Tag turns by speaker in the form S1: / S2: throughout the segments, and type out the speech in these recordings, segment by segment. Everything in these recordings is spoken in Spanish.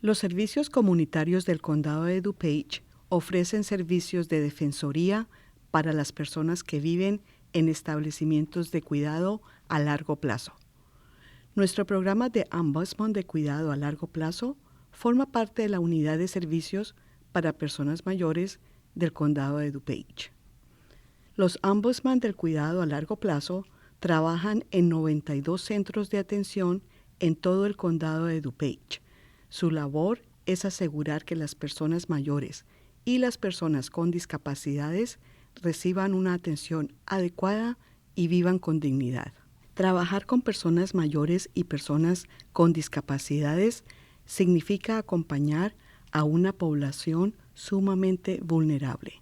S1: Los servicios comunitarios del Condado de DuPage ofrecen servicios de defensoría para las personas que viven en establecimientos de cuidado a largo plazo. Nuestro programa de Ombudsman de cuidado a largo plazo forma parte de la unidad de servicios para personas mayores del Condado de DuPage. Los Ombudsman del cuidado a largo plazo trabajan en 92 centros de atención en todo el Condado de DuPage. Su labor es asegurar que las personas mayores y las personas con discapacidades reciban una atención adecuada y vivan con dignidad. Trabajar con personas mayores y personas con discapacidades significa acompañar a una población sumamente vulnerable.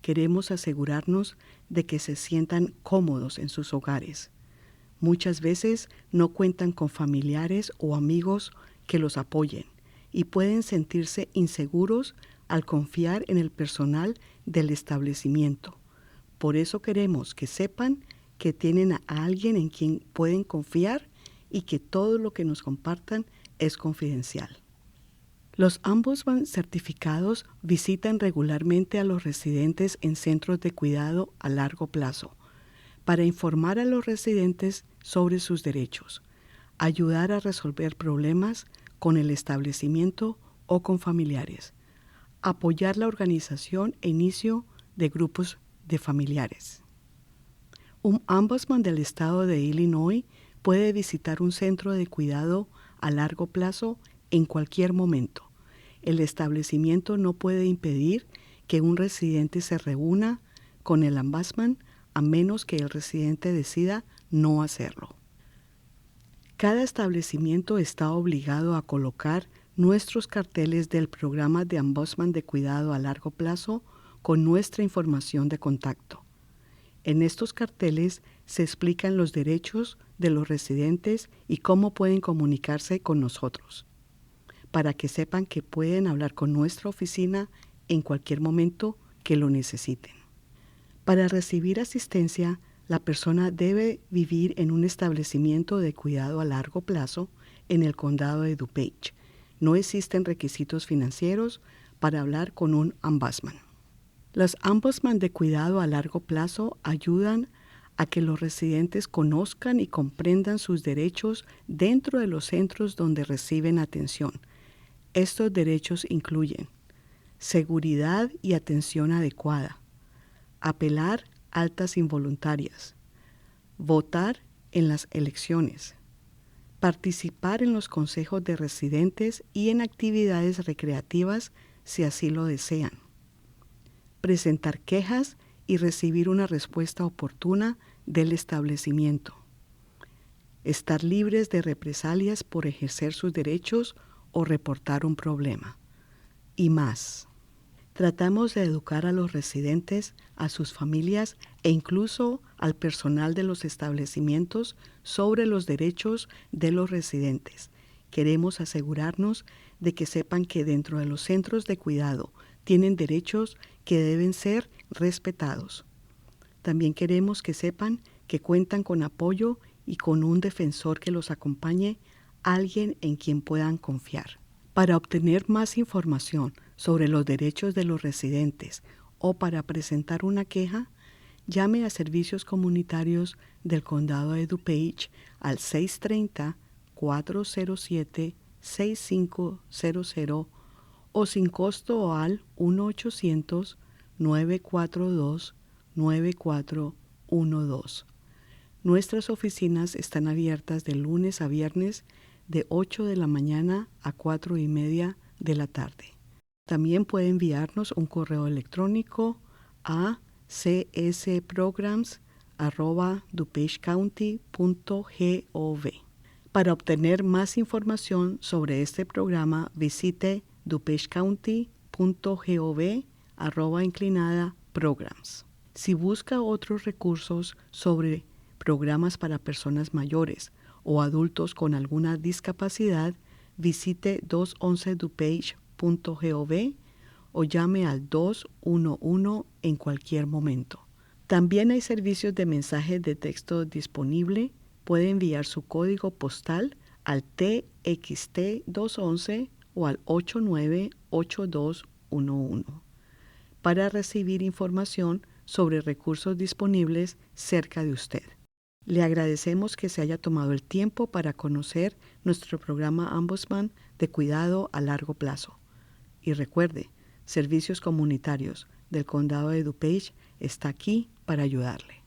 S1: Queremos asegurarnos de que se sientan cómodos en sus hogares. Muchas veces no cuentan con familiares o amigos que los apoyen y pueden sentirse inseguros al confiar en el personal del establecimiento. Por eso queremos que sepan que tienen a alguien en quien pueden confiar y que todo lo que nos compartan es confidencial. Los Ombudsman certificados visitan regularmente a los residentes en centros de cuidado a largo plazo para informar a los residentes sobre sus derechos, ayudar a resolver problemas con el establecimiento o con familiares, apoyar la organización e inicio de grupos de familiares. Un Ombudsman del estado de Illinois puede visitar un centro de cuidado a largo plazo en cualquier momento. El establecimiento no puede impedir que un residente se reúna con el Ombudsman a menos que el residente decida no hacerlo. Cada establecimiento está obligado a colocar nuestros carteles del programa de Ombudsman de cuidado a largo plazo con nuestra información de contacto. En estos carteles se explican los derechos de los residentes y cómo pueden comunicarse con nosotros, para que sepan que pueden hablar con nuestra oficina en cualquier momento que lo necesiten. Para recibir asistencia, la persona debe vivir en un establecimiento de cuidado a largo plazo en el condado de DuPage. No existen requisitos financieros para hablar con un ombudsman. Los ombudsman de cuidado a largo plazo ayudan a que los residentes conozcan y comprendan sus derechos dentro de los centros donde reciben atención. Estos derechos incluyen seguridad y atención adecuada, apelar altas involuntarias, votar en las elecciones, participar en los consejos de residentes y en actividades recreativas si así lo desean, presentar quejas y recibir una respuesta oportuna del establecimiento, estar libres de represalias por ejercer sus derechos o reportar un problema, y más. Tratamos de educar a los residentes, a sus familias e incluso al personal de los establecimientos sobre los derechos de los residentes. Queremos asegurarnos de que sepan que dentro de los centros de cuidado tienen derechos que deben ser respetados. También queremos que sepan que cuentan con apoyo y con un defensor que los acompañe, alguien en quien puedan confiar. Para obtener más información sobre los derechos de los residentes o para presentar una queja, llame a Servicios Comunitarios del Condado de DuPage al 630-407-6500 o sin costo al 1-800-942-9412. Nuestras oficinas están abiertas de lunes a viernes de 8 de la mañana a 4:30 de la tarde. También puede enviarnos un correo electrónico a csprograms@dupagecounty.gov. Para obtener más información sobre este programa, visite dupagecounty.gov/programs. Si busca otros recursos sobre programas para personas mayores o adultos con alguna discapacidad, visite 211dupage.gov o llame al 211 en cualquier momento. También hay servicios de mensajes de texto disponible. Puede enviar su código postal al TXT 211 o al 898211 para recibir información sobre recursos disponibles cerca de usted. Le agradecemos que se haya tomado el tiempo para conocer nuestro programa Ombudsman de cuidado a largo plazo. Y recuerde, Servicios Comunitarios del Condado de DuPage está aquí para ayudarle.